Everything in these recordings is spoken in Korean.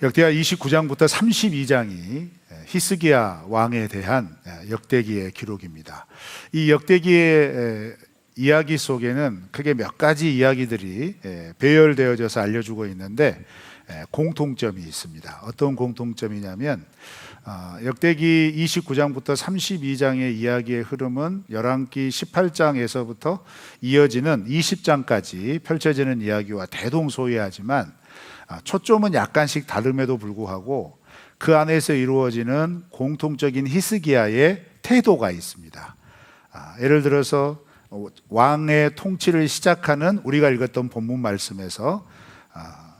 역대하 29장부터 32장이 히스기야 왕에 대한 역대기의 기록입니다. 이 역대기의 이야기 속에는 크게 몇 가지 이야기들이 배열되어져서 알려주고 있는데 공통점이 있습니다. 어떤 공통점이냐면 역대기 29장부터 32장의 이야기의 흐름은 열왕기 18장에서부터 이어지는 20장까지 펼쳐지는 이야기와 대동소이하지만 초점은 약간씩 다름에도 불구하고 그 안에서 이루어지는 공통적인 히스기야의 태도가 있습니다. 예를 들어서 왕의 통치를 시작하는 우리가 읽었던 본문 말씀에서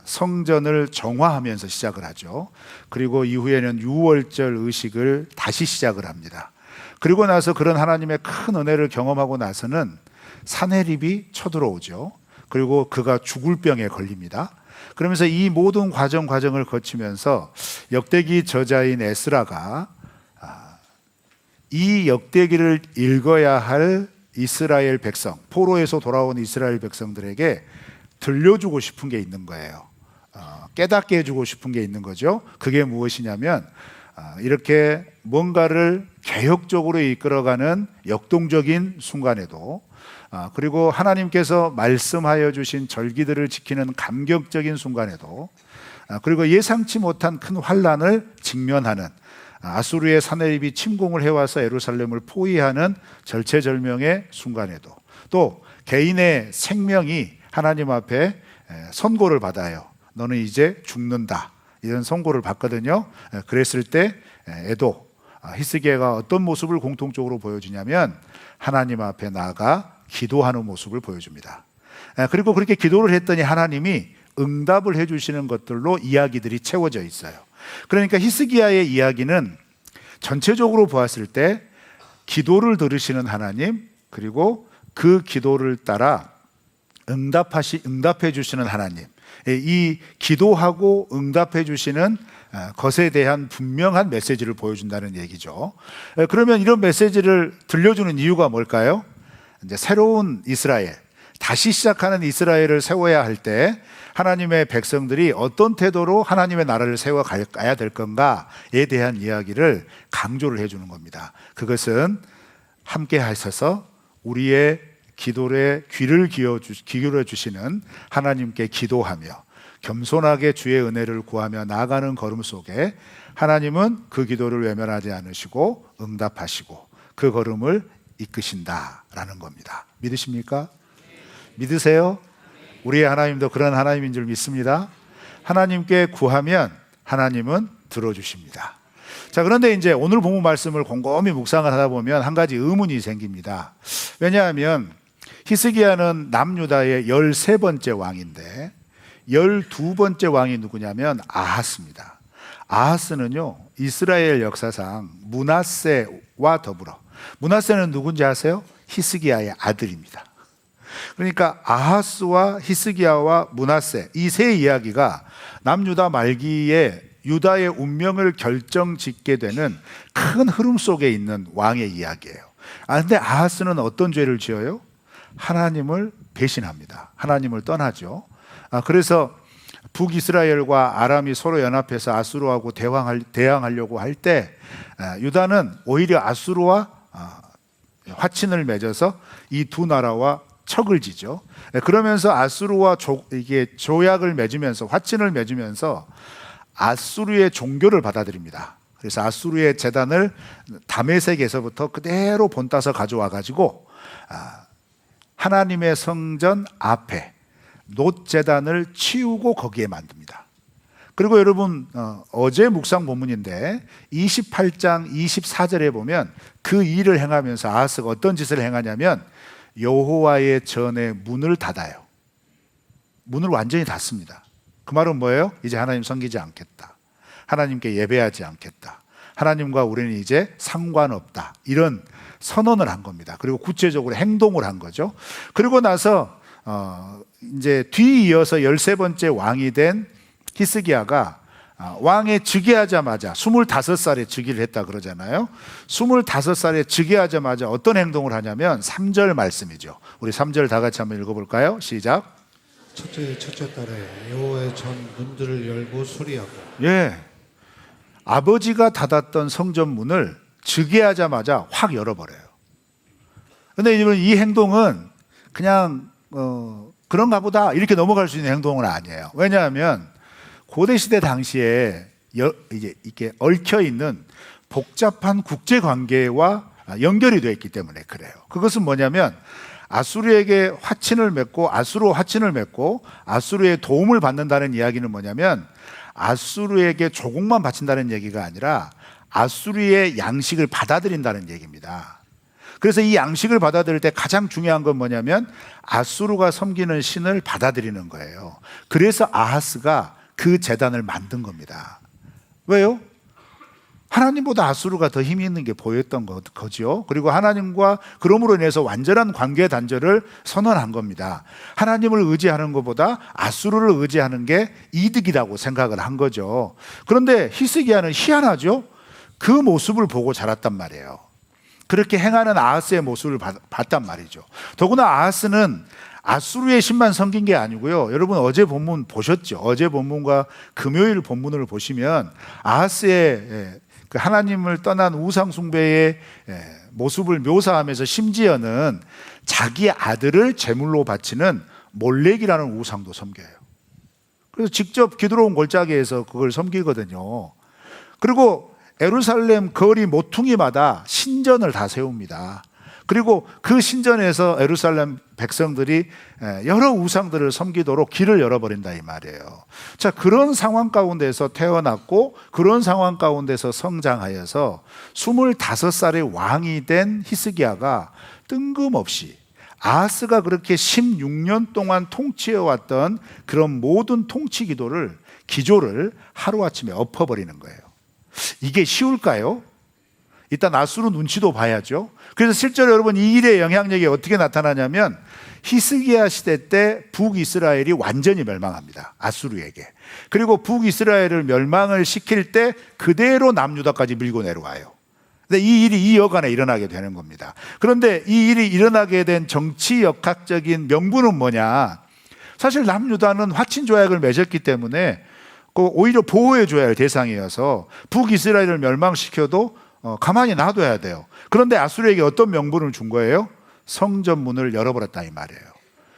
성전을 정화하면서 시작을 하죠. 그리고 이후에는 유월절 의식을 다시 시작을 합니다. 그리고 나서 그런 하나님의 큰 은혜를 경험하고 나서는 사내립이 쳐들어오죠. 그리고 그가 죽을 병에 걸립니다. 그러면서 이 모든 과정을 거치면서 역대기 저자인 에스라가 이 역대기를 읽어야 할 이스라엘 백성, 포로에서 돌아온 이스라엘 백성들에게 들려주고 싶은 게 있는 거예요. 깨닫게 해주고 싶은 게 있는 거죠. 그게 무엇이냐면 이렇게 뭔가를 개혁적으로 이끌어가는 역동적인 순간에도 그리고 하나님께서 말씀하여 주신 절기들을 지키는 감격적인 순간에도 그리고 예상치 못한 큰 환난을 직면하는 아수르의 사내립이 침공을 해와서 예루살렘을 포위하는 절체절명의 순간에도 또 개인의 생명이 하나님 앞에 선고를 받아요. 너는 이제 죽는다. 이런 선고를 받거든요. 그랬을 때 에도 히스기야가 어떤 모습을 공통적으로 보여주냐면 하나님 앞에 나아가 기도하는 모습을 보여줍니다. 그리고 그렇게 기도를 했더니 하나님이 응답을 해주시는 것들로 이야기들이 채워져 있어요. 그러니까 히스기야의 이야기는 전체적으로 보았을 때 기도를 들으시는 하나님, 그리고 그 기도를 따라 응답해 주시는 하나님, 이 기도하고 응답해 주시는 것에 대한 분명한 메시지를 보여준다는 얘기죠. 그러면 이런 메시지를 들려주는 이유가 뭘까요? 이제 새로운 이스라엘, 다시 시작하는 이스라엘을 세워야 할 때 하나님의 백성들이 어떤 태도로 하나님의 나라를 세워가야 될 건가에 대한 이야기를 강조를 해주는 겁니다. 그것은 함께 하셔서 우리의 기도에 귀를 기울여 주시는 하나님께 기도하며 겸손하게 주의 은혜를 구하며 나아가는 걸음 속에 하나님은 그 기도를 외면하지 않으시고 응답하시고 그 걸음을 이끄신다라는 겁니다. 믿으십니까? 믿으세요? 우리의 하나님도 그런 하나님인 줄 믿습니다. 하나님께 구하면 하나님은 들어주십니다. 자, 그런데 이제 오늘 본문 말씀을 곰곰이 묵상을 하다 보면 한 가지 의문이 생깁니다. 왜냐하면 히스기야는 남유다의 13번째 왕인데 12번째 왕이 누구냐면 아하스입니다. 아하스는요, 이스라엘 역사상 므낫세와 더불어, 므낫세는 누군지 아세요? 히스기야의 아들입니다. 그러니까 아하스와 히스기야와 므낫세, 이 세 이야기가 남유다 말기에 유다의 운명을 결정짓게 되는 큰 흐름 속에 있는 왕의 이야기예요. 근데 아하스는 어떤 죄를 지어요? 하나님을 배신합니다. 하나님을 떠나죠. 그래서 북이스라엘과 아람이 서로 연합해서 아수르하고 대항하려고 할 때 유다는 오히려 아수르와 화친을 맺어서 이 두 나라와 척을 지죠. 그러면서 아수르와 이게 조약을 맺으면서 화친을 맺으면서 아수르의 종교를 받아들입니다. 그래서 아수르의 제단을 다메섹에서부터 그대로 본따서 가져와 가지고 하나님의 성전 앞에 놋제단을 치우고 거기에 만듭니다. 그리고 여러분 어제 묵상 본문인데 28장 24절에 보면 그 일을 행하면서 아하스가 어떤 짓을 행하냐면 여호와의 전에 문을 닫아요. 문을 완전히 닫습니다. 그 말은 뭐예요? 이제 하나님 섬기지 않겠다. 하나님께 예배하지 않겠다. 하나님과 우리는 이제 상관없다. 이런 선언을 한 겁니다. 그리고 구체적으로 행동을 한 거죠. 그리고 나서 이제 뒤이어서 13번째 왕이 된 히스기야가 왕에 즉위하자마자 25살에 즉위를 했다 그러잖아요. 25살에 즉위하자마자 어떤 행동을 하냐면 3절 말씀이죠. 우리 3절 다 같이 한번 읽어볼까요? 시작. 첫째 달에 여호와의 전 문들을 열고 수리하고. 예, 아버지가 닫았던 성전 문을 즉위하자마자 확 열어버려요. 근데 이 행동은 그냥 그런가 보다 이렇게 넘어갈 수 있는 행동은 아니에요. 왜냐하면 고대 시대 당시에 이제 이렇게 얽혀 있는 복잡한 국제 관계와 연결이 되어 있기 때문에 그래요. 그것은 뭐냐면 아수르에게 화친을 맺고 아수르의 도움을 받는다는 이야기는 뭐냐면 아수르에게 조공만 바친다는 얘기가 아니라 아수르의 양식을 받아들인다는 얘기입니다. 그래서 이 양식을 받아들일 때 가장 중요한 건 뭐냐면 아수르가 섬기는 신을 받아들이는 거예요. 그래서 아하스가 그 제단을 만든 겁니다. 왜요? 하나님보다 아수르가 더 힘이 있는 게 보였던 거죠. 그리고 하나님과 그럼으로 인해서 완전한 관계 단절을 선언한 겁니다. 하나님을 의지하는 것보다 아수르를 의지하는 게 이득이라고 생각을 한 거죠. 그런데 히스기야는 희한하죠. 그 모습을 보고 자랐단 말이에요. 그렇게 행하는 아하스의 모습을 봤단 말이죠. 더구나 아하스는 아수르의 신만 섬긴 게 아니고요. 여러분 어제 본문 보셨죠? 어제 본문과 금요일 본문을 보시면 아하스의 그 하나님을 떠난 우상 숭배의 모습을 묘사하면서 심지어는 자기 아들을 제물로 바치는 몰렉이라는 우상도 섬겨요. 그래서 직접 기드론 골짜기에서 그걸 섬기거든요. 그리고 예루살렘 거리 모퉁이마다 신전을 다 세웁니다. 그리고 그 신전에서 예루살렘 백성들이 여러 우상들을 섬기도록 길을 열어버린다 이 말이에요. 자, 그런 상황 가운데서 태어났고 그런 상황 가운데서 성장하여서 25살의 왕이 된 히스기야가 뜬금없이 아하스가 그렇게 16년 동안 통치해왔던 그런 모든 통치 기조를 하루아침에 엎어버리는 거예요. 이게 쉬울까요? 일단 아수르 눈치도 봐야죠. 그래서 실제로 여러분 이 일의 영향력이 어떻게 나타나냐면 히스기야 시대 때 북이스라엘이 완전히 멸망합니다. 아수르에게. 그리고 북이스라엘을 멸망을 시킬 때 그대로 남유다까지 밀고 내려와요. 근데 이 일이 이 여간에 일어나게 되는 겁니다. 그런데 이 일이 일어나게 된 정치 역학적인 명분은 뭐냐? 사실 남유다는 화친 조약을 맺었기 때문에 오히려 보호해줘야 할 대상이어서 북이스라엘을 멸망시켜도 가만히 놔둬야 돼요. 그런데 아수르에게 어떤 명분을 준 거예요? 성전문을 열어버렸다 이 말이에요.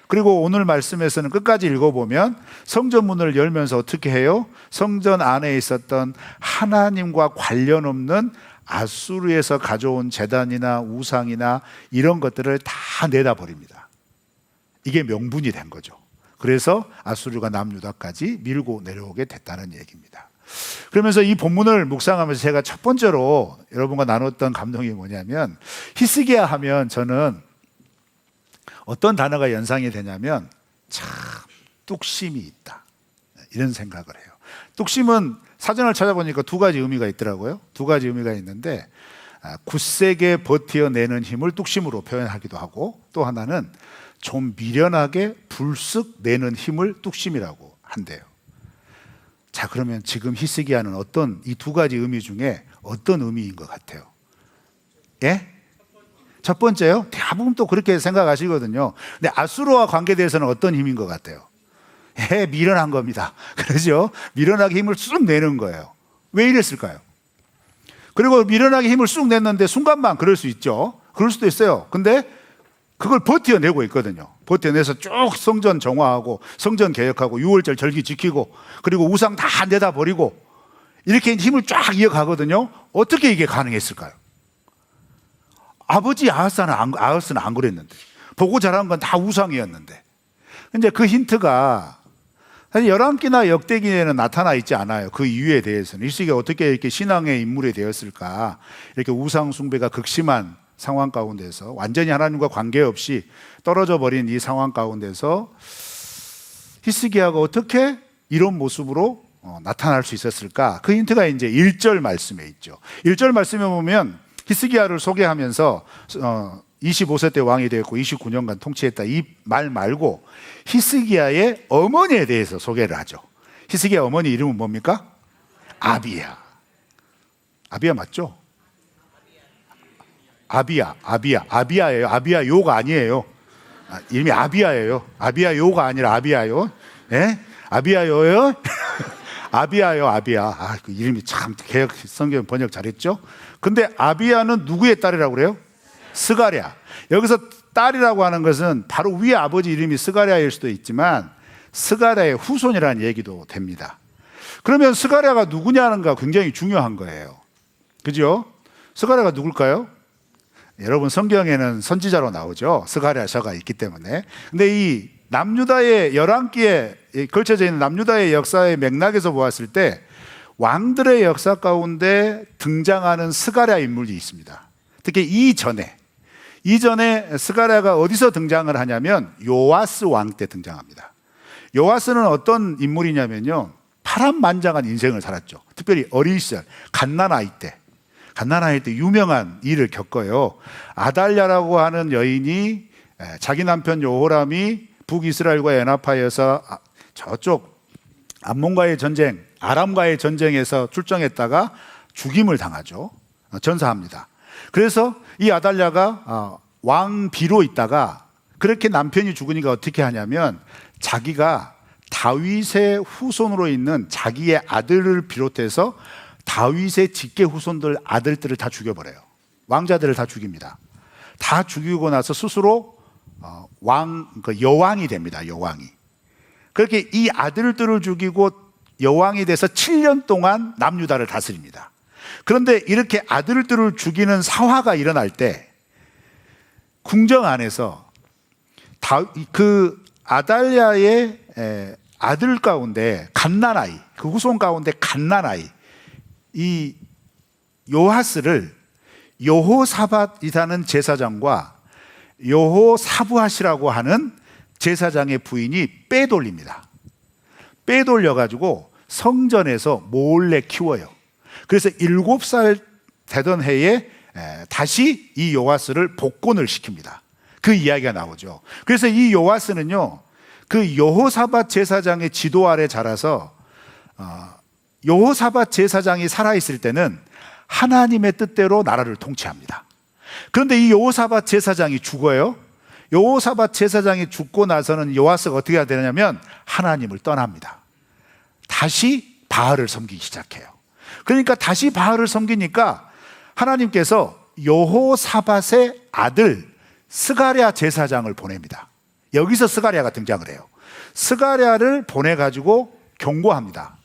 그리고 오늘 말씀에서는 끝까지 읽어보면 성전문을 열면서 어떻게 해요? 성전 안에 있었던 하나님과 관련 없는 아수르에서 가져온 제단이나 우상이나 이런 것들을 다 내다버립니다. 이게 명분이 된 거죠. 그래서 아수르가 남유다까지 밀고 내려오게 됐다는 얘기입니다. 그러면서 이 본문을 묵상하면서 제가 첫 번째로 여러분과 나눴던 감동이 뭐냐면 히스기야 하면 저는 어떤 단어가 연상이 되냐면 참 뚝심이 있다 이런 생각을 해요. 뚝심은 사전을 찾아보니까 두 가지 의미가 있더라고요. 두 가지 의미가 있는데 굳세게 버텨내는 힘을 뚝심으로 표현하기도 하고 또 하나는 좀 미련하게 불쑥 내는 힘을 뚝심이라고 한대요. 자, 그러면 지금 히스기야는 어떤 이 두 가지 의미 중에 어떤 의미인 것 같아요? 예? 첫 번째요? 대부분 또 그렇게 생각하시거든요. 근데 아수르와 관계돼서는 어떤 힘인 것 같아요? 예, 미련한 겁니다. 그러죠? 미련하게 힘을 쑥 내는 거예요. 왜 이랬을까요? 그리고 미련하게 힘을 쑥 냈는데 순간만 그럴 수 있죠. 그럴 수도 있어요. 근데 그걸 버텨내고 있거든요. 버텨내서 쭉 성전 정화하고 성전 개혁하고 유월절 절기 지키고 그리고 우상 다 내다버리고 이렇게 힘을 쫙 이어가거든요. 어떻게 이게 가능했을까요? 아버지 아하스는 안 그랬는데 보고 자란 건 다 우상이었는데 근데 그 힌트가 사실 열왕기나 역대기에는 나타나 있지 않아요. 그 이유에 대해서는 히스기야가 어떻게 이렇게 신앙의 인물이 되었을까 이렇게 우상 숭배가 극심한 상황 가운데서 완전히 하나님과 관계없이 떨어져 버린 이 상황 가운데서 히스기야가 어떻게 이런 모습으로 나타날 수 있었을까? 그 힌트가 이제 1절 말씀에 있죠. 1절 말씀에 보면 히스기야를 소개하면서 25세 때 왕이 되었고 29년간 통치했다 이 말 말고 히스기야의 어머니에 대해서 소개를 하죠. 히스기야 어머니 이름은 뭡니까? 아비야. 아비야 맞죠? 아비야예요. 아비야 요가 아니에요. 이름이 아비야예요. 아비야요가 아니라 아비야요. 예? 아비야요요. 아비야요, 아비야. 그 이름이 참 개역 성경 번역 잘했죠. 근데 아비야는 누구의 딸이라고 그래요? 스가랴. 여기서 딸이라고 하는 것은 바로 위에 아버지 이름이 스가랴일 수도 있지만 스가랴의 후손이라는 얘기도 됩니다. 그러면 스가랴가 누구냐는가 굉장히 중요한 거예요. 그죠? 스가랴가 누굴까요? 여러분 성경에는 선지자로 나오죠. 스가랴서가 있기 때문에. 근데 이 남유다의 11기에 걸쳐져 있는 남유다의 역사의 맥락에서 보았을 때 왕들의 역사 가운데 등장하는 스가랴 인물이 있습니다. 특히 이전에 스가랴가 어디서 등장을 하냐면 요아스 왕 때 등장합니다. 요아스는 어떤 인물이냐면요, 파란만장한 인생을 살았죠. 특별히 어린 시절 갓난아이 때 유명한 일을 겪어요. 아달랴라고 하는 여인이 자기 남편 요호람이 북이스라엘과 연합하여서 저쪽 암몬과의 전쟁, 아람과의 전쟁에서 출정했다가 죽임을 당하죠. 전사합니다. 그래서 이 아달랴가 왕비로 있다가 그렇게 남편이 죽으니까 어떻게 하냐면 자기가 다윗의 후손으로 있는 자기의 아들을 비롯해서 다윗의 직계 후손들 아들들을 다 죽여버려요. 왕자들을 다 죽입니다. 다 죽이고 나서 스스로 여왕이 됩니다. 여왕이. 그렇게 이 아들들을 죽이고 여왕이 돼서 7년 동안 남유다를 다스립니다. 그런데 이렇게 아들들을 죽이는 사화가 일어날 때 궁정 안에서 그 아달랴의 아들 가운데 갓난아이, 그 후손 가운데 갓난아이 이 요하스를 여호사밧이라는 제사장과 여호사부핫이라고 하는 제사장의 부인이 빼돌립니다. 빼돌려가지고 성전에서 몰래 키워요. 그래서 7살 되던 해에 다시 이 요하스를 복권을 시킵니다. 그 이야기가 나오죠. 그래서 이 요하스는요, 그 여호사밧 제사장의 지도 아래 자라서 여호사밧 제사장이 살아있을 때는 하나님의 뜻대로 나라를 통치합니다. 그런데 이 여호사밧 제사장이 죽어요. 여호사밧 제사장이 죽고 나서는 요아스가 어떻게 해야 되냐면 하나님을 떠납니다. 다시 바알을 섬기기 시작해요. 그러니까 다시 바알을 섬기니까 하나님께서 여호사밧의 아들 스가랴 제사장을 보냅니다. 여기서 스가랴가 등장을 해요. 스가랴를 보내가지고 경고합니다.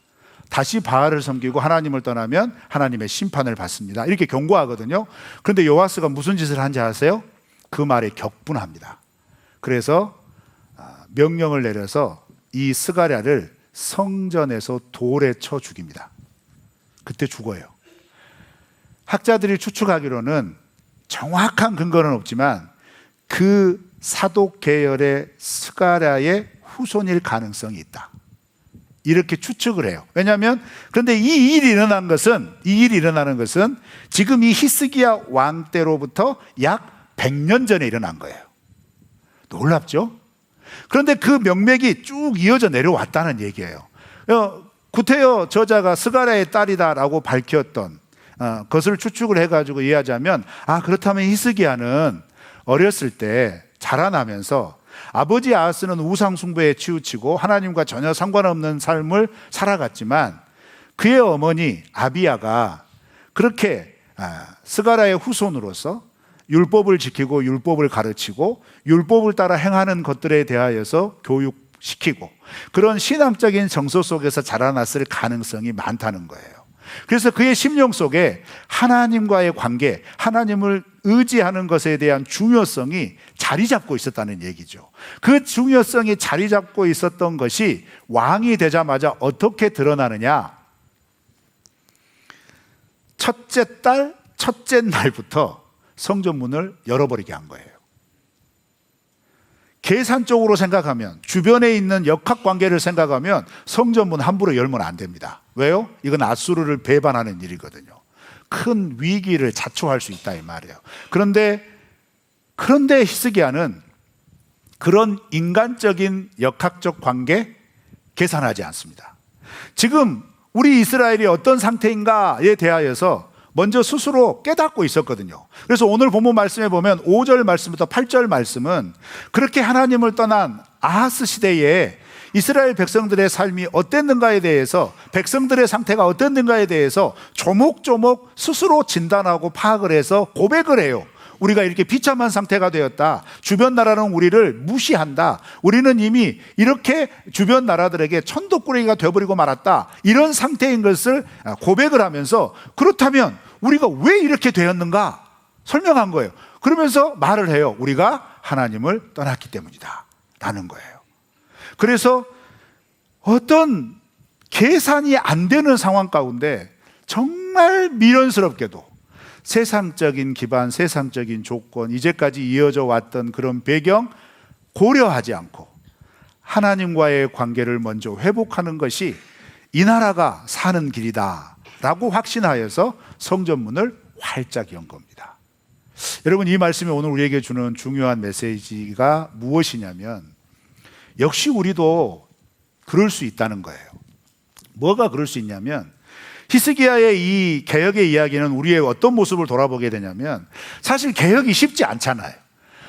다시 바알을 섬기고 하나님을 떠나면 하나님의 심판을 받습니다. 이렇게 경고하거든요. 그런데 요아스가 무슨 짓을 한지 아세요? 그 말에 격분합니다. 그래서 명령을 내려서 이 스가랴를 성전에서 돌에 쳐 죽입니다. 그때 죽어요. 학자들이 추측하기로는 정확한 근거는 없지만 그 사독 계열의 스가랴의 후손일 가능성이 있다. 이렇게 추측을 해요. 왜냐하면 그런데 이 일이 일어나는 것은 지금 이 히스기야 왕 때로부터 약 100년 전에 일어난 거예요. 놀랍죠? 그런데 그 명맥이 쭉 이어져 내려왔다는 얘기예요. 구테여 저자가 스가랴의 딸이다라고 밝혔던 것을 추측을 해가지고 이해하자면 그렇다면 히스기야는 어렸을 때 자라나면서 아버지 아하스는 우상 숭배에 치우치고 하나님과 전혀 상관없는 삶을 살아갔지만 그의 어머니 아비야가 그렇게 스가랴의 후손으로서 율법을 지키고 율법을 가르치고 율법을 따라 행하는 것들에 대하여서 교육시키고 그런 신앙적인 정서 속에서 자라났을 가능성이 많다는 거예요. 그래서 그의 심령 속에 하나님과의 관계, 하나님을 의지하는 것에 대한 중요성이 자리 잡고 있었다는 얘기죠. 그 중요성이 자리 잡고 있었던 것이 왕이 되자마자 어떻게 드러나느냐? 첫째 달, 첫째 날부터 성전문을 열어버리게 한 거예요. 계산적으로 생각하면, 주변에 있는 역학관계를 생각하면 성전문 함부로 열면 안 됩니다. 왜요? 이건 아수르를 배반하는 일이거든요. 큰 위기를 자초할 수 있다 이 말이에요. 그런데 히스기야는 그런 인간적인 역학적 관계 계산하지 않습니다. 지금 우리 이스라엘이 어떤 상태인가에 대하여서 먼저 스스로 깨닫고 있었거든요. 그래서 오늘 본문 말씀에 보면 5절 말씀부터 8절 말씀은 그렇게 하나님을 떠난 아하스 시대에 이스라엘 백성들의 삶이 어땠는가에 대해서, 백성들의 상태가 어땠는가에 대해서 조목조목 스스로 진단하고 파악을 해서 고백을 해요. 우리가 이렇게 비참한 상태가 되었다. 주변 나라는 우리를 무시한다. 우리는 이미 이렇게 주변 나라들에게 천덕꾸러기가 되어버리고 말았다. 이런 상태인 것을 고백을 하면서 그렇다면 우리가 왜 이렇게 되었는가 설명한 거예요. 그러면서 말을 해요. 우리가 하나님을 떠났기 때문이다 라는 거예요. 그래서 어떤 계산이 안 되는 상황 가운데 정말 미련스럽게도 세상적인 기반, 세상적인 조건, 이제까지 이어져 왔던 그런 배경 고려하지 않고 하나님과의 관계를 먼저 회복하는 것이 이 나라가 사는 길이다 라고 확신하여서 성전문을 활짝 연 겁니다. 여러분, 이 말씀이 오늘 우리에게 주는 중요한 메시지가 무엇이냐면 역시 우리도 그럴 수 있다는 거예요. 뭐가 그럴 수 있냐면 히스기야의 이 개혁의 이야기는 우리의 어떤 모습을 돌아보게 되냐면 사실 개혁이 쉽지 않잖아요.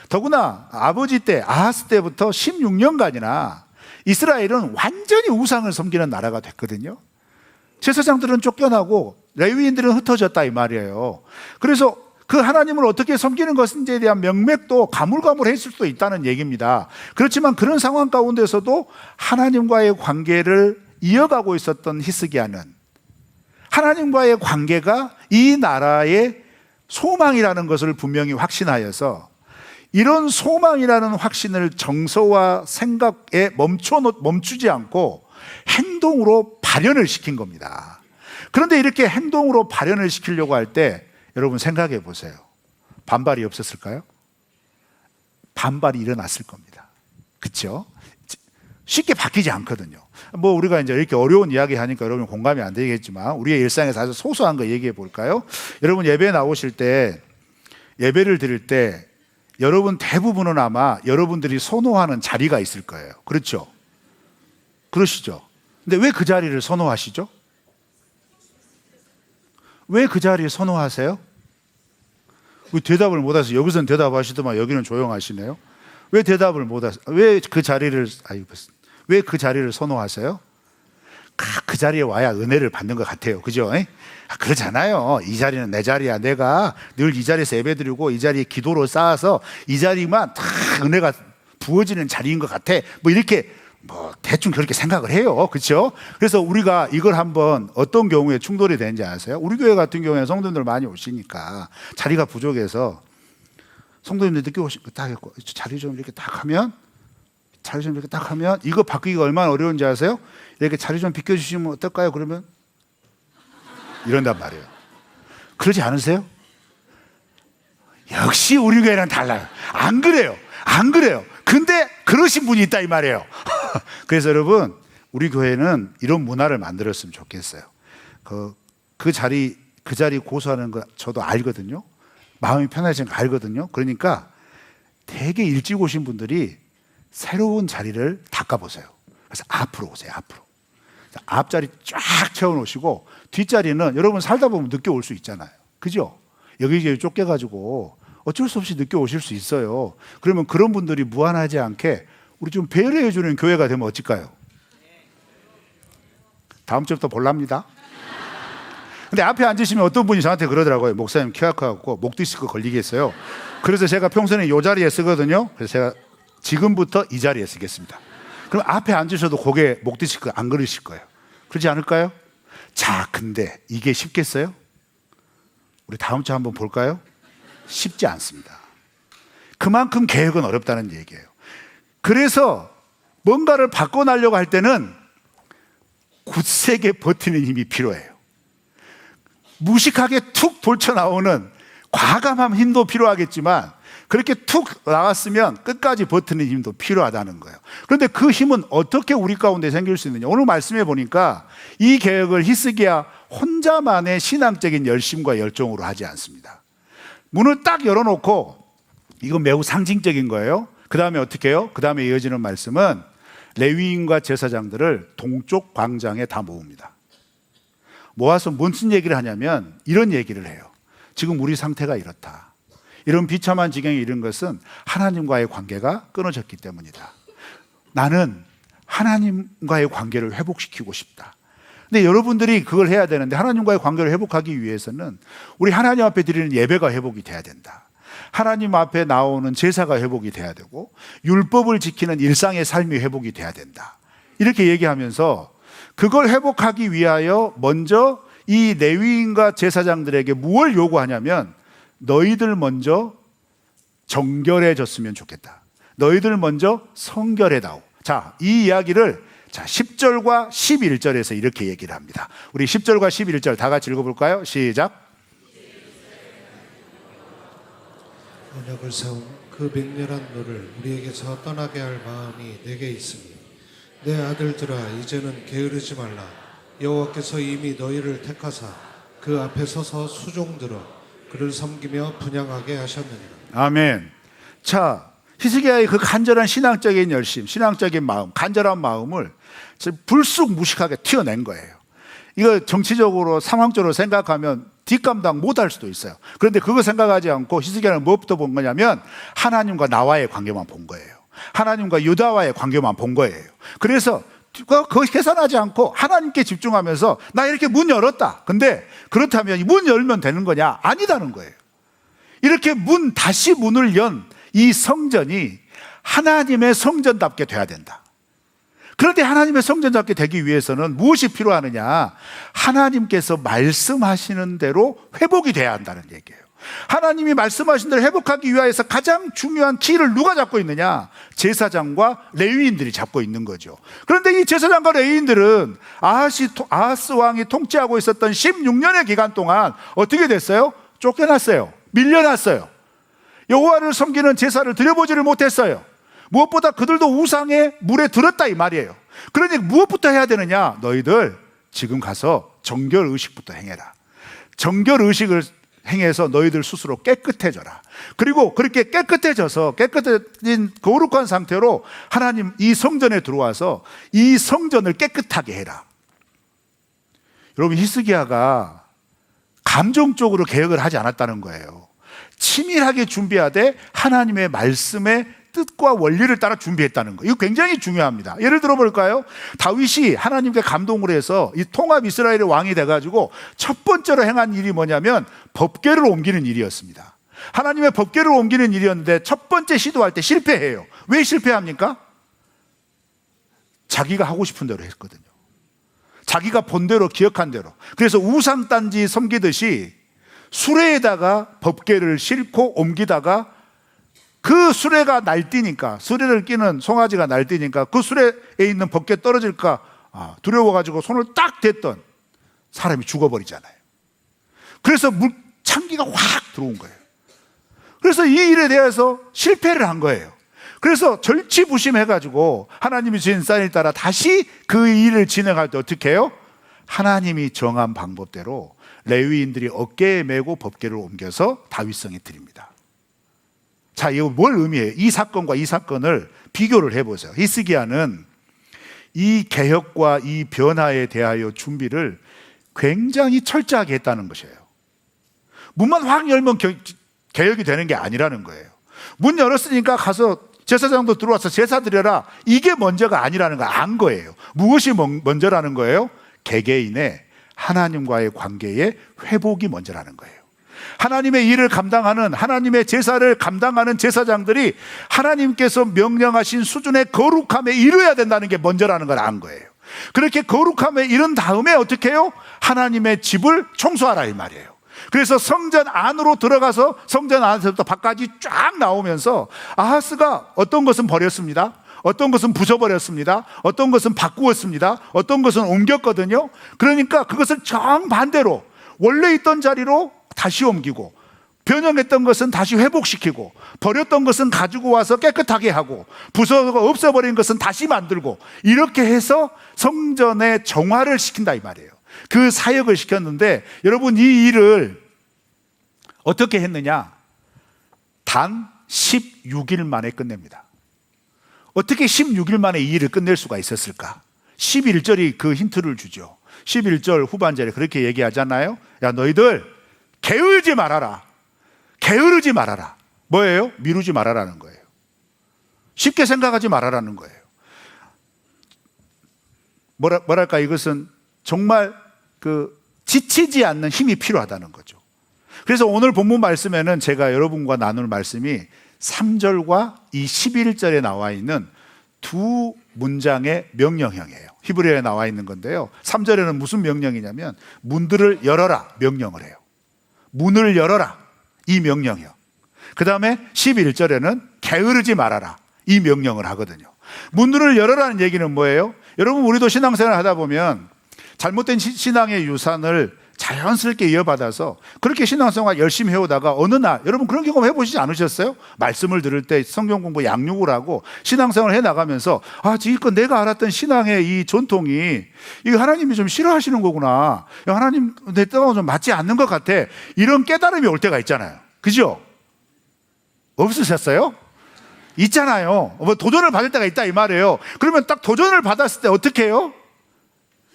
더구나 아버지 때 아하스 때부터 16년간이나 이스라엘은 완전히 우상을 섬기는 나라가 됐거든요. 제사장들은 쫓겨나고 레위인들은 흩어졌다 이 말이에요. 그래서 그 하나님을 어떻게 섬기는 것인지에 대한 명맥도 가물가물했을 수도 있다는 얘기입니다. 그렇지만 그런 상황 가운데서도 하나님과의 관계를 이어가고 있었던 히스기야는 하나님과의 관계가 이 나라의 소망이라는 것을 분명히 확신하여서 이런 소망이라는 확신을 정서와 생각에 멈추지 않고 행동으로 발현을 시킨 겁니다. 그런데 이렇게 행동으로 발현을 시키려고 할 때 여러분 생각해 보세요. 반발이 없었을까요? 반발이 일어났을 겁니다. 그렇죠? 쉽게 바뀌지 않거든요. 뭐 우리가 이제 이렇게 어려운 이야기 하니까 여러분 공감이 안 되겠지만 우리의 일상에서 아주 소소한 거 얘기해 볼까요? 여러분 예배 나오실 때 예배를 드릴 때 여러분 대부분은 아마 여러분들이 선호하는 자리가 있을 거예요. 그렇죠? 그러시죠? 근데 왜 그 자리를 선호하시죠? 왜 그 자리를 선호하세요? 왜 대답을 못 하세요? 여기서는 대답하시더만 여기는 조용하시네요. 왜 대답을 못 하세요? 왜 그 자리를 선호하세요? 그 자리에 와야 은혜를 받는 것 같아요. 그죠? 그렇잖아요. 이 자리는 내 자리야. 내가 늘 이 자리에서 예배드리고 이 자리에 기도로 쌓아서 이 자리만 다 은혜가 부어지는 자리인 것 같아. 뭐 이렇게 대충 그렇게 생각을 해요. 그렇죠? 그래서 우리가 이걸 한번 어떤 경우에 충돌이 되는지 아세요? 우리 교회 같은 경우에 성도님들 많이 오시니까 자리가 부족해서 성도님들 늦게 오시고 딱 했고 자리 좀 이렇게 딱 하면 이거 바꾸기가 얼마나 어려운지 아세요? 이렇게 자리 좀 비켜주시면 어떨까요? 그러면 이런단 말이에요. 그러지 않으세요? 역시 우리 교회는 달라요. 안 그래요. 근데 그러신 분이 있다 이 말이에요. 그래서 여러분 우리 교회는 이런 문화를 만들었으면 좋겠어요. 그 자리 고수하는 거 저도 알거든요. 마음이 편해지는 거 알거든요. 그러니까 되게 일찍 오신 분들이 새로운 자리를 닦아보세요. 그래서 앞으로 오세요. 앞자리 쫙 채워놓으시고 뒷자리는 여러분 살다 보면 늦게 올 수 있잖아요. 그죠? 여기저기 쫓겨가지고 어쩔 수 없이 늦게 오실 수 있어요. 그러면 그런 분들이 무한하지 않게 우리 좀 배려해 주는 교회가 되면 어떨까요? 다음 주부터 볼랍니다. 근데 앞에 앉으시면 어떤 분이 저한테 그러더라고요. 목사님 키가 커갖고 목 디스크 걸리겠어요. 그래서 제가 평소에 이 자리에 쓰거든요. 그래서 제가 지금부터 이 자리에 쓰겠습니다. 그럼 앞에 앉으셔도 고개 목 디스크 안 걸리실 거예요. 그러지 않을까요? 자, 근데 이게 쉽겠어요? 우리 다음 주 한번 볼까요? 쉽지 않습니다. 그만큼 개혁은 어렵다는 얘기예요. 그래서 뭔가를 바꿔나려고 할 때는 굳세게 버티는 힘이 필요해요. 무식하게 툭 돌쳐나오는 과감한 힘도 필요하겠지만 그렇게 툭 나왔으면 끝까지 버티는 힘도 필요하다는 거예요. 그런데 그 힘은 어떻게 우리 가운데 생길 수 있느냐? 오늘 말씀해 보니까 이 개혁을 히스기야 혼자만의 신앙적인 열심과 열정으로 하지 않습니다. 문을 딱 열어놓고 이건 매우 상징적인 거예요. 그 다음에 어떻게 해요? 그 다음에 이어지는 말씀은 레위인과 제사장들을 동쪽 광장에 다 모읍니다. 모아서 무슨 얘기를 하냐면 이런 얘기를 해요. 지금 우리 상태가 이렇다. 이런 비참한 지경에 이른 것은 하나님과의 관계가 끊어졌기 때문이다. 나는 하나님과의 관계를 회복시키고 싶다. 근데 여러분들이 그걸 해야 되는데, 하나님과의 관계를 회복하기 위해서는 우리 하나님 앞에 드리는 예배가 회복이 돼야 된다. 하나님 앞에 나오는 제사가 회복이 돼야 되고, 율법을 지키는 일상의 삶이 회복이 돼야 된다. 이렇게 얘기하면서 그걸 회복하기 위하여 먼저 이 레위인과 제사장들에게 무엇을 요구하냐면, 너희들 먼저 정결해졌으면 좋겠다. 너희들 먼저 성결해다오. 자, 이 이야기를 10절과 11절에서 이렇게 얘기를 합니다. 우리 10절과 11절 다 같이 읽어볼까요? 시작. 언약을 세운 그 맹렬한 너를 우리에게서 떠나게 할 마음이 내게 있으니 내 아들들아 이제는 게으르지 말라. 여호와께서 이미 너희를 택하사 그 앞에 서서 수종들어 그를 섬기며 분향하게 하셨느니라. 아멘. 자, 히스기야의 그 간절한 신앙적인 열심, 신앙적인 마음, 간절한 마음을 불쑥 무식하게 튀어낸 거예요. 이거 정치적으로 상황적으로 생각하면 뒷감당 못할 수도 있어요. 그런데 그거 생각하지 않고 히스기야는 무엇부터 본 거냐면 하나님과 나와의 관계만 본 거예요. 하나님과 유다와의 관계만 본 거예요. 그래서 그거 계산하지 않고 하나님께 집중하면서 나 이렇게 문 열었다. 근데 그렇다면 문 열면 되는 거냐? 아니다는 거예요. 이렇게 다시 문을 연 이 성전이 하나님의 성전답게 돼야 된다. 그런데 하나님의 성전답게 되기 위해서는 무엇이 필요하느냐? 하나님께서 말씀하시는 대로 회복이 돼야 한다는 얘기예요. 하나님이 말씀하신 대로 회복하기 위해서 가장 중요한 키를 누가 잡고 있느냐? 제사장과 레위인들이 잡고 있는 거죠. 그런데 이 제사장과 레위인들은 아하스 왕이 통치하고 있었던 16년의 기간 동안 어떻게 됐어요? 쫓겨났어요. 밀려났어요. 여호와를 섬기는 제사를 드려보지를 못했어요. 무엇보다 그들도 우상의 물에 들었다 이 말이에요. 그러니 무엇부터 해야 되느냐? 너희들 지금 가서 정결의식부터 행해라. 정결의식을 행해서 너희들 스스로 깨끗해져라. 그리고 그렇게 깨끗해져서 깨끗해진 거룩한 상태로 하나님 이 성전에 들어와서 이 성전을 깨끗하게 해라. 여러분, 히스기야가 감정적으로 개혁을 하지 않았다는 거예요. 치밀하게 준비하되 하나님의 말씀의 뜻과 원리를 따라 준비했다는 거. 이거 굉장히 중요합니다. 예를 들어 볼까요? 다윗이 하나님께 감동을 해서 이 통합 이스라엘의 왕이 돼가지고 첫 번째로 행한 일이 뭐냐면 법궤를 옮기는 일이었습니다. 하나님의 법궤를 옮기는 일이었는데 첫 번째 시도할 때 실패해요. 왜 실패합니까? 자기가 하고 싶은 대로 했거든요. 자기가 본 대로 기억한 대로. 그래서 우상단지 섬기듯이 수레에다가 법궤를 싣고 옮기다가 그 수레가 날뛰니까, 수레를 끼는 송아지가 날뛰니까 그 수레에 있는 법궤 떨어질까 두려워가지고 손을 딱 댔던 사람이 죽어버리잖아요. 그래서 찬기가 확 들어온 거예요. 그래서 이 일에 대해서 실패를 한 거예요. 그래서 절치부심해가지고 하나님이 주신 사인을 따라 다시 그 일을 진행할 때 어떻게 해요? 하나님이 정한 방법대로 레위인들이 어깨에 메고 법궤를 옮겨서 다윗성에 드립니다. 자, 이거 뭘 의미해요? 이 사건과 이 사건을 비교를 해보세요. 히스기야는 이 개혁과 이 변화에 대하여 준비를 굉장히 철저하게 했다는 것이에요. 문만 확 열면 개혁이 되는 게 아니라는 거예요. 문 열었으니까 가서 제사장도 들어와서 제사 드려라. 이게 먼저가 아니라는 걸 안 거예요. 무엇이 먼저라는 거예요? 개개인의 하나님과의 관계의 회복이 먼저라는 거예요. 하나님의 일을 감당하는, 하나님의 제사를 감당하는 제사장들이 하나님께서 명령하신 수준의 거룩함에 이르어야 된다는 게 먼저라는 걸 안 거예요. 그렇게 거룩함에 이른 다음에 어떻게 해요? 하나님의 집을 청소하라 이 말이에요. 그래서 성전 안으로 들어가서 성전 안에서부터 밖까지 쫙 나오면서 아하스가 어떤 것은 버렸습니다. 어떤 것은 부숴버렸습니다. 어떤 것은 바꾸었습니다. 어떤 것은 옮겼거든요. 그러니까 그것을 정반대로 원래 있던 자리로 다시 옮기고, 변형했던 것은 다시 회복시키고, 버렸던 것은 가지고 와서 깨끗하게 하고, 부숴서 없애버린 것은 다시 만들고, 이렇게 해서 성전의 정화를 시킨다 이 말이에요. 그 사역을 시켰는데, 여러분 이 일을 어떻게 했느냐? 단 16일 만에 끝냅니다. 어떻게 16일 만에 이 일을 끝낼 수가 있었을까? 11절이 그 힌트를 주죠. 11절 후반절에 그렇게 얘기하잖아요. 야, 너희들 게으르지 말아라. 게으르지 말아라. 뭐예요? 미루지 말아라는 거예요. 쉽게 생각하지 말아라는 거예요. 뭐랄까, 이것은 정말 지치지 않는 힘이 필요하다는 거죠. 그래서 오늘 본문 말씀에는 제가 여러분과 나눌 말씀이 3절과 이 11절에 나와 있는 두 문장의 명령형이에요. 히브리어에 나와 있는 건데요. 3절에는 무슨 명령이냐면 문들을 열어라 명령을 해요. 문을 열어라 이 명령이요. 그 다음에 11절에는 게으르지 말아라 이 명령을 하거든요. 문들을 열어라는 얘기는 뭐예요? 여러분, 우리도 신앙생활 하다 보면 잘못된 신앙의 유산을 자연스럽게 이어받아서 그렇게 신앙생활 열심히 해오다가 어느 날, 여러분 그런 경험 해보시지 않으셨어요? 말씀을 들을 때 성경 공부 양육을 하고 신앙생활을 해나가면서 지금껏 내가 알았던 신앙의 이 전통이 이거 하나님이 좀 싫어하시는 거구나, 하나님 내 뜻하고 좀 맞지 않는 것 같아, 이런 깨달음이 올 때가 있잖아요. 그죠? 없으셨어요? 있잖아요. 도전을 받을 때가 있다 이 말이에요. 그러면 딱 도전을 받았을 때 어떻게 해요?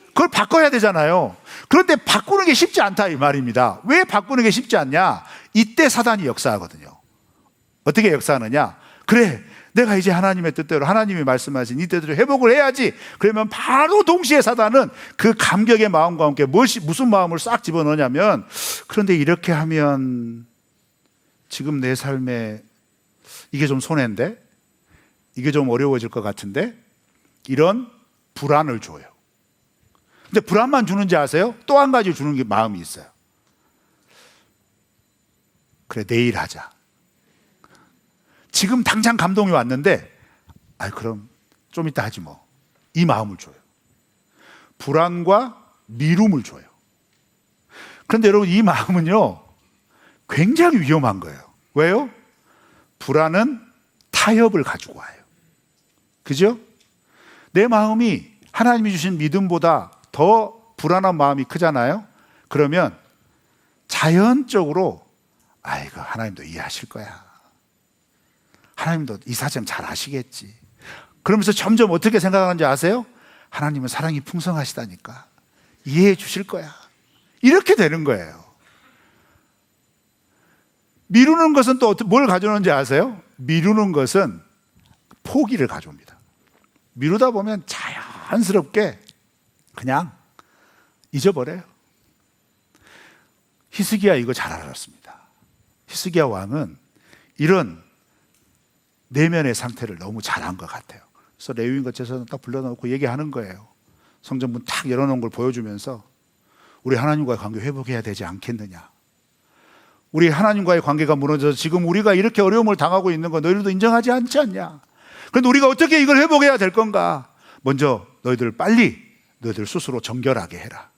그걸 바꿔야 되잖아요. 그런데 바꾸는 게 쉽지 않다 이 말입니다. 왜 바꾸는 게 쉽지 않냐? 이때 사단이 역사하거든요. 어떻게 역사하느냐? 그래, 내가 이제 하나님의 뜻대로, 하나님이 말씀하신 이 뜻대로 회복을 해야지. 그러면 바로 동시에 사단은 그 감격의 마음과 함께 무슨 마음을 싹 집어넣냐면, 그런데 이렇게 하면 지금 내 삶에 이게 좀 손해인데, 이게 좀 어려워질 것 같은데, 이런 불안을 줘요. 근데 불안만 주는지 아세요? 또 한 가지 주는 게 마음이 있어요. 그래, 내일 하자. 지금 당장 감동이 왔는데, 그럼 좀 이따 하지 뭐. 이 마음을 줘요. 불안과 미룸을 줘요. 그런데 여러분, 이 마음은요, 굉장히 위험한 거예요. 왜요? 불안은 타협을 가지고 와요. 그죠? 내 마음이 하나님이 주신 믿음보다 더 불안한 마음이 크잖아요. 그러면 자연적으로 이거 하나님도 이해하실 거야, 하나님도 이 사정 잘 아시겠지, 그러면서 점점 어떻게 생각하는지 아세요? 하나님은 사랑이 풍성하시다니까 이해해 주실 거야, 이렇게 되는 거예요. 미루는 것은 또 뭘 가져오는지 아세요? 미루는 것은 포기를 가져옵니다. 미루다 보면 자연스럽게 그냥 잊어버려요. 히스기야 이거 잘 알았습니다. 히스기야 왕은 이런 내면의 상태를 너무 잘한 것 같아요. 그래서 레위인 거처에서 딱 불러놓고 얘기하는 거예요. 성전문 탁 열어놓은 걸 보여주면서 우리 하나님과의 관계 회복해야 되지 않겠느냐, 우리 하나님과의 관계가 무너져서 지금 우리가 이렇게 어려움을 당하고 있는 거 너희들도 인정하지 않지 않냐, 그런데 우리가 어떻게 이걸 회복해야 될 건가? 먼저 너희들 스스로 정결하게 해라.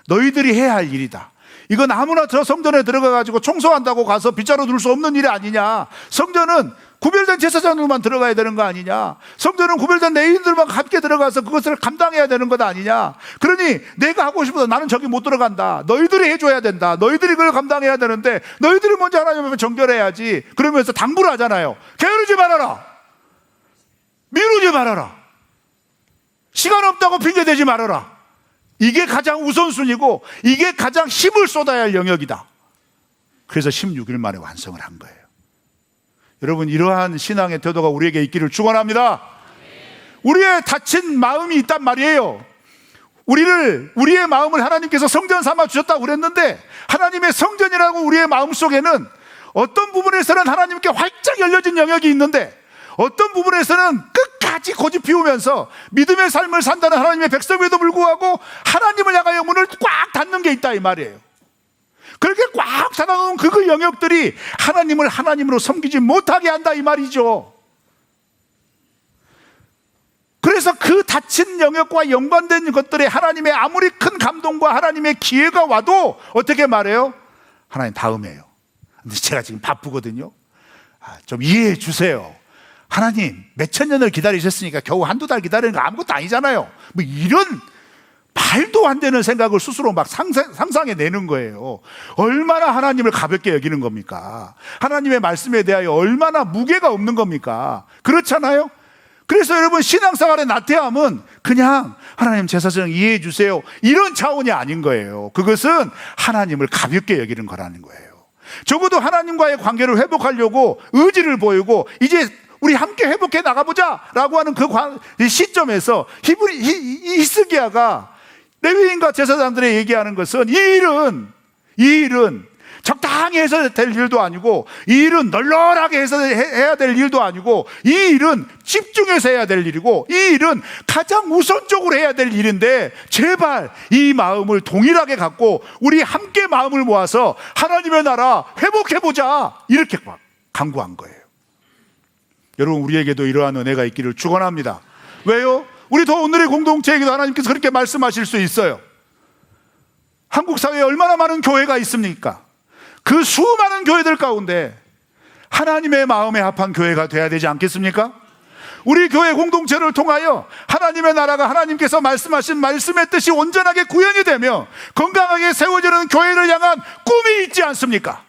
너희들이 해야 할 일이다. 이건 아무나 저 성전에 들어가가지고 청소한다고 가서 빗자루 둘 수 없는 일이 아니냐. 성전은 구별된 제사장들만 들어가야 되는 거 아니냐. 성전은 구별된 레위인들만 함께 들어가서 그것을 감당해야 되는 것 아니냐. 그러니 내가 하고 싶어도 나는 저기 못 들어간다. 너희들이 해줘야 된다. 너희들이 그걸 감당해야 되는데 너희들이 먼저 하나님 앞에 정결해야지. 그러면서 당부를 하잖아요. 게으르지 말아라. 미루지 말아라. 시간 없다고 핑계대지 말아라. 이게 가장 우선순위고 이게 가장 힘을 쏟아야 할 영역이다. 그래서 16일 만에 완성을 한 거예요. 여러분, 이러한 신앙의 태도가 우리에게 있기를 축원합니다. 우리의 다친 마음이 있단 말이에요. 우리의 마음을 하나님께서 성전 삼아 주셨다고 그랬는데, 하나님의 성전이라고 우리의 마음속에는 어떤 부분에서는 하나님께 활짝 열려진 영역이 있는데, 어떤 부분에서는 끝까지 고집 피우면서 믿음의 삶을 산다는 하나님의 백성에도 불구하고 하나님을 향하여 문을 꽉 닫는 게 있다 이 말이에요. 그렇게 꽉 닫아놓은 그 영역들이 하나님을 하나님으로 섬기지 못하게 한다 이 말이죠. 그래서 그 닫힌 영역과 연관된 것들에 하나님의 아무리 큰 감동과 하나님의 기회가 와도 어떻게 말해요? 하나님 다음에요. 근데 제가 지금 바쁘거든요. 좀 이해해 주세요. 하나님 몇천 년을 기다리셨으니까 겨우 한두 달 기다리는 거 아무것도 아니잖아요. 뭐 이런 말도 안 되는 생각을 스스로 막 상상해내는 거예요. 얼마나 하나님을 가볍게 여기는 겁니까? 하나님의 말씀에 대하여 얼마나 무게가 없는 겁니까? 그렇잖아요. 그래서 여러분, 신앙생활의 나태함은 그냥 하나님 제사장 이해해 주세요, 이런 차원이 아닌 거예요. 그것은 하나님을 가볍게 여기는 거라는 거예요. 적어도 하나님과의 관계를 회복하려고 의지를 보이고 이제 우리 함께 회복해 나가보자 라고 하는 그 시점에서 히스기야가 레위인과 제사장들에 얘기하는 것은 이 일은 적당히 해서 될 일도 아니고, 이 일은 널널하게 해서 해야 될 일도 아니고, 이 일은 집중해서 해야 될 일이고, 이 일은 가장 우선적으로 해야 될 일인데 제발 이 마음을 동일하게 갖고 우리 함께 마음을 모아서 하나님의 나라 회복해보자, 이렇게 간구한 거예요. 여러분, 우리에게도 이러한 은혜가 있기를 축원합니다. 왜요? 우리도 오늘의 공동체에게도 하나님께서 그렇게 말씀하실 수 있어요. 한국 사회에 얼마나 많은 교회가 있습니까? 그 수많은 교회들 가운데 하나님의 마음에 합한 교회가 돼야 되지 않겠습니까? 우리 교회 공동체를 통하여 하나님의 나라가 하나님께서 말씀하신 말씀의 뜻이 온전하게 구현이 되며 건강하게 세워지는 교회를 향한 꿈이 있지 않습니까?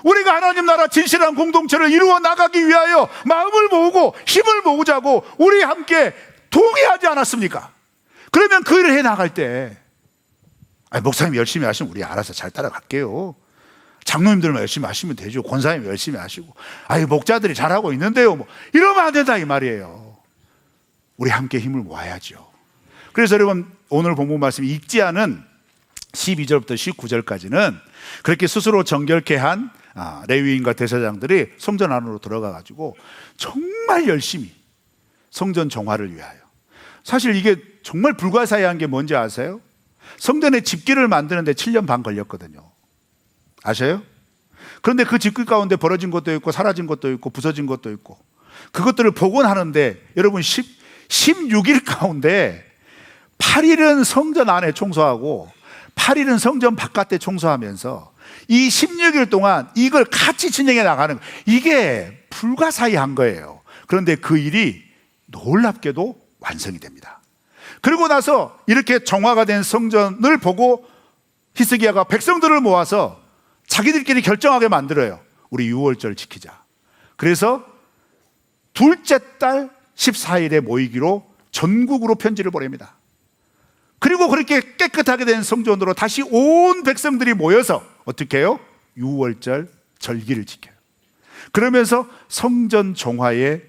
우리가 하나님 나라 진실한 공동체를 이루어 나가기 위하여 마음을 모으고 힘을 모으자고 우리 함께 동의하지 않았습니까? 그러면 그 일을 해 나갈 때, 목사님 열심히 하시면 우리 알아서 잘 따라갈게요, 장로님들만 열심히 하시면 되죠, 권사님 열심히 하시고, 목자들이 잘하고 있는데요, 이러면 안 된다 이 말이에요. 우리 함께 힘을 모아야죠. 그래서 여러분, 오늘 본문 말씀 읽지 않은 12절부터 19절까지는 그렇게 스스로 정결케 한 레위인과 대제사장들이 성전 안으로 들어가 가지고 정말 열심히 성전 정화를 위하여, 사실 이게 정말 불가사의한 게 뭔지 아세요? 성전의 집기를 만드는데 7년 반 걸렸거든요. 아세요? 그런데 그 집기 가운데 벌어진 것도 있고 사라진 것도 있고 부서진 것도 있고, 그것들을 복원하는데 여러분 16일 가운데 8일은 성전 안에 청소하고 8일은 성전 바깥에 청소하면서 이 16일 동안 이걸 같이 진행해 나가는, 이게 불가사의한 거예요. 그런데 그 일이 놀랍게도 완성이 됩니다. 그리고 나서 이렇게 정화가 된 성전을 보고 히스기야가 백성들을 모아서 자기들끼리 결정하게 만들어요. 우리 유월절 지키자. 그래서 둘째 달 14일에 모이기로 전국으로 편지를 보냅니다. 그리고 그렇게 깨끗하게 된 성전으로 다시 온 백성들이 모여서 어떻게 해요? 유월절 절기를 지켜요. 그러면서 성전 정화의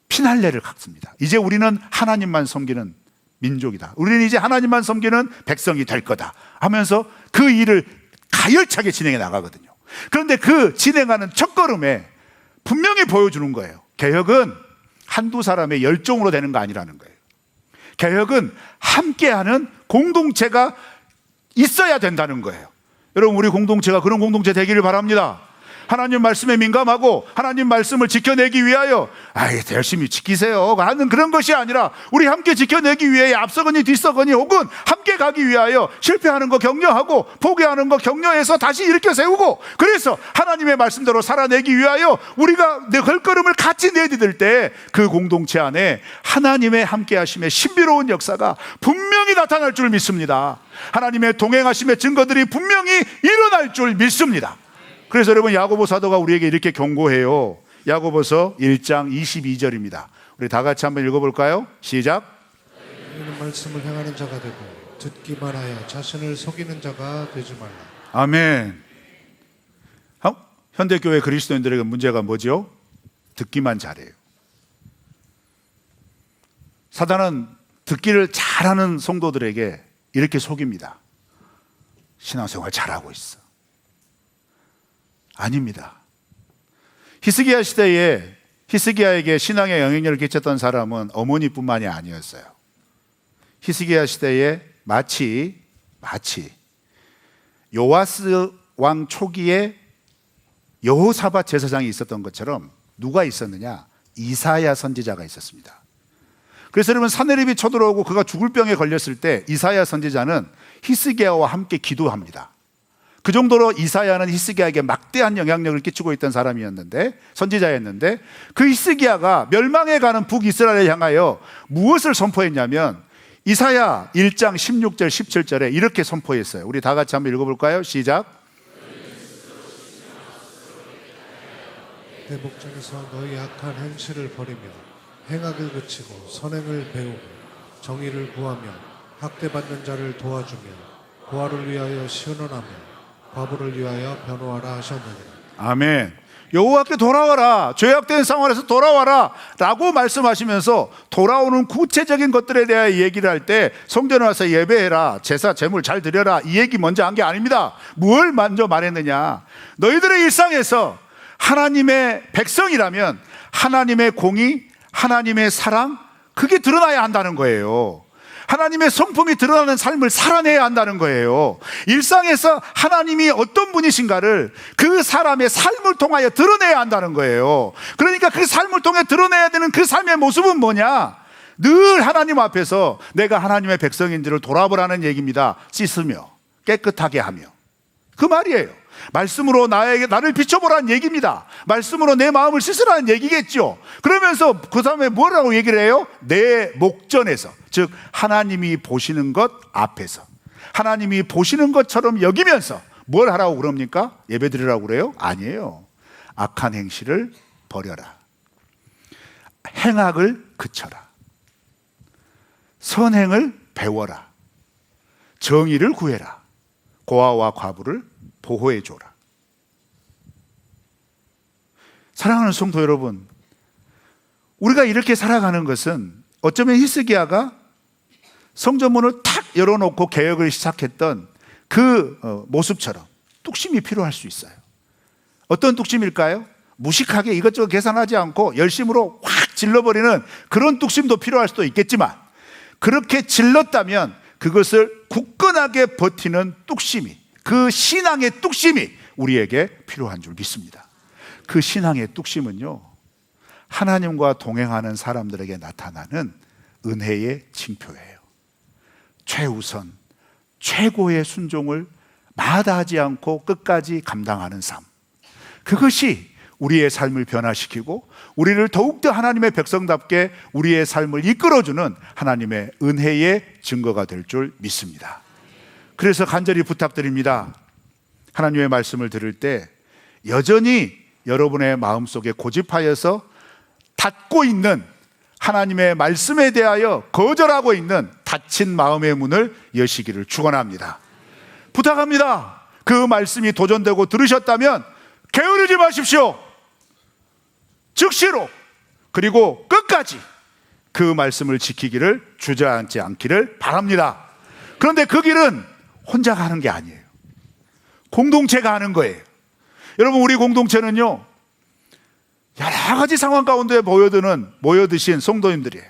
피날레를 갖습니다. 이제 우리는 하나님만 섬기는 민족이다, 우리는 이제 하나님만 섬기는 백성이 될 거다 하면서 그 일을 가열차게 진행해 나가거든요. 그런데 그 진행하는 첫걸음에 분명히 보여주는 거예요. 개혁은 한두 사람의 열정으로 되는 거 아니라는 거예요. 개혁은 함께하는 공동체가 있어야 된다는 거예요. 여러분, 우리 공동체가 그런 공동체 되기를 바랍니다. 하나님 말씀에 민감하고 하나님 말씀을 지켜내기 위하여 열심히 지키세요 하는 그런 것이 아니라, 우리 함께 지켜내기 위해 앞서거니 뒤서거니 혹은 함께 가기 위하여 실패하는 거 격려하고 포기하는 거 격려해서 다시 일으켜 세우고, 그래서 하나님의 말씀대로 살아내기 위하여 우리가 내 걸걸음을 같이 내디딜 때 그 공동체 안에 하나님의 함께하심의 신비로운 역사가 분명히 나타날 줄 믿습니다. 하나님의 동행하심의 증거들이 분명히 일어날 줄 믿습니다. 그래서 여러분, 야고보 사도가 우리에게 이렇게 경고해요. 야고보서 1장 22절입니다. 우리 다 같이 한번 읽어볼까요? 시작. 너희는 말씀을 행하는 자가 되고 듣기만 하여 자신을 속이는 자가 되지 말라. 아멘. 현대교회 그리스도인들에게 문제가 뭐죠? 듣기만 잘해요. 사단은 듣기를 잘하는 성도들에게 이렇게 속입니다. 신앙생활 잘하고 있어. 아닙니다. 히스기야 시대에 히스기야에게 신앙의 영향력을 끼쳤던 사람은 어머니뿐만이 아니었어요. 히스기야 시대에 마치 요아스 왕 초기에 여호사밧 제사장이 있었던 것처럼 누가 있었느냐? 이사야 선지자가 있었습니다. 그래서 여러분, 사내립이 쳐들어오고 그가 죽을 병에 걸렸을 때 이사야 선지자는 히스기야와 함께 기도합니다. 그 정도로 이사야는 히스기야에게 막대한 영향력을 끼치고 있던 사람이었는데, 선지자였는데, 그 히스기야가 멸망해가는 북이스라엘을 향하여 무엇을 선포했냐면 이사야 1장 16절 17절에 이렇게 선포했어요. 우리 다 같이 한번 읽어볼까요? 시작. 내 목전에서 너희 악한 행실을 버리며 행악을 그치고 선행을 배우고 정의를 구하며 학대받는 자를 도와주며 고아를 위하여 시원하며 과부를 위하여 변호하라 하셨느니라. 아멘. 여호와께 돌아와라, 죄악된 상황에서 돌아와라 라고 말씀하시면서 돌아오는 구체적인 것들에 대해 얘기를 할 때 성전에 와서 예배해라, 제사 제물 잘 드려라, 이 얘기 먼저 한 게 아닙니다. 뭘 먼저 말했느냐, 너희들의 일상에서 하나님의 백성이라면 하나님의 공의, 하나님의 사랑, 그게 드러나야 한다는 거예요. 하나님의 성품이 드러나는 삶을 살아내야 한다는 거예요. 일상에서 하나님이 어떤 분이신가를 그 사람의 삶을 통하여 드러내야 한다는 거예요. 그러니까 그 삶을 통해 드러내야 되는 그 삶의 모습은 뭐냐? 늘 하나님 앞에서 내가 하나님의 백성인지를 돌아보라는 얘기입니다. 씻으며 깨끗하게 하며, 그 말이에요. 말씀으로 나를 비춰보라는 얘기입니다. 말씀으로 내 마음을 씻으라는 얘기겠죠. 그러면서 그 다음에 뭐라고 얘기를 해요? 내 목전에서, 즉 하나님이 보시는 것 앞에서, 하나님이 보시는 것처럼 여기면서 뭘 하라고 그럽니까? 예배 드리라고 그래요? 아니에요. 악한 행실을 버려라, 행악을 그쳐라, 선행을 배워라, 정의를 구해라, 고아와 과부를 보호해 줘라. 사랑하는 성도 여러분, 우리가 이렇게 살아가는 것은 어쩌면 히스기야가 성전문을 탁 열어놓고 개혁을 시작했던 그 모습처럼 뚝심이 필요할 수 있어요. 어떤 뚝심일까요? 무식하게 이것저것 계산하지 않고 열심으로 확 질러버리는 그런 뚝심도 필요할 수도 있겠지만, 그렇게 질렀다면 그것을 굳건하게 버티는 뚝심이, 그 신앙의 뚝심이 우리에게 필요한 줄 믿습니다. 그 신앙의 뚝심은요, 하나님과 동행하는 사람들에게 나타나는 은혜의 징표예요. 최우선, 최고의 순종을 마다하지 않고 끝까지 감당하는 삶, 그것이 우리의 삶을 변화시키고 우리를 더욱더 하나님의 백성답게 우리의 삶을 이끌어주는 하나님의 은혜의 증거가 될 줄 믿습니다. 그래서 간절히 부탁드립니다. 하나님의 말씀을 들을 때 여전히 여러분의 마음속에 고집하여서 닫고 있는, 하나님의 말씀에 대하여 거절하고 있는 닫힌 마음의 문을 여시기를 축원합니다. 부탁합니다. 그 말씀이 도전되고 들으셨다면 게으르지 마십시오. 즉시로, 그리고 끝까지 그 말씀을 지키기를 주저앉지 않기를 바랍니다. 그런데 그 길은 혼자 가는 게 아니에요. 공동체가 하는 거예요. 여러분, 우리 공동체는요, 여러 가지 상황 가운데 모여드신 성도님들이에요.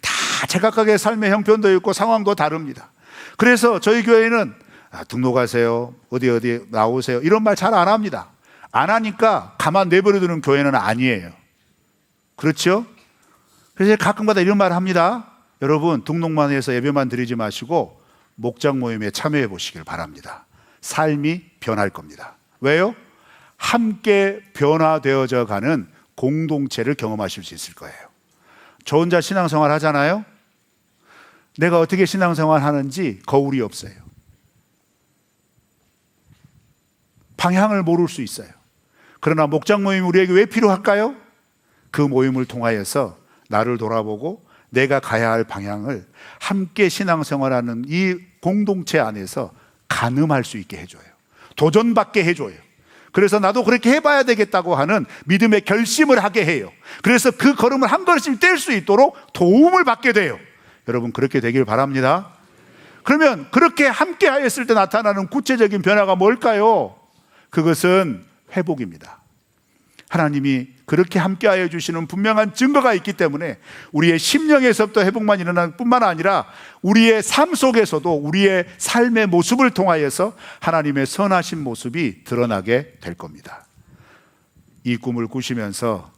다 제각각의 삶의 형편도 있고 상황도 다릅니다. 그래서 저희 교회는 등록하세요, 어디 나오세요, 이런 말 잘 안 합니다. 안 하니까 가만 내버려두는 교회는 아니에요. 그렇죠? 그래서 가끔가다 이런 말 합니다. 여러분, 등록만 해서 예배만 드리지 마시고 목장 모임에 참여해 보시길 바랍니다. 삶이 변할 겁니다. 왜요? 함께 변화되어져 가는 공동체를 경험하실 수 있을 거예요. 저 혼자 신앙생활 하잖아요. 내가 어떻게 신앙생활 하는지 거울이 없어요. 방향을 모를 수 있어요. 그러나 목장 모임이 우리에게 왜 필요할까요? 그 모임을 통하여서 나를 돌아보고 내가 가야 할 방향을 함께 신앙생활하는 이 공동체 안에서 가늠할 수 있게 해줘요. 도전받게 해줘요. 그래서 나도 그렇게 해봐야 되겠다고 하는 믿음의 결심을 하게 해요. 그래서 그 걸음을 한 걸음씩 뗄 수 있도록 도움을 받게 돼요. 여러분, 그렇게 되길 바랍니다. 그러면 그렇게 함께 하였을 때 나타나는 구체적인 변화가 뭘까요? 그것은 회복입니다. 하나님이 그렇게 함께하여 주시는 분명한 증거가 있기 때문에 우리의 심령에서부터 회복만 일어나는 뿐만 아니라 우리의 삶 속에서도 우리의 삶의 모습을 통하여서 하나님의 선하신 모습이 드러나게 될 겁니다. 이 꿈을 꾸시면서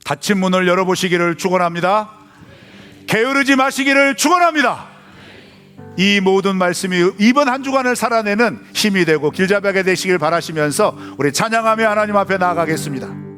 닫힌 문을 열어보시기를 축원합니다. 게으르지 마시기를 축원합니다. 이 모든 말씀이 이번 한 주간을 살아내는 힘이 되고 길잡이가 되시길 바라시면서 우리 찬양하며 하나님 앞에 나아가겠습니다.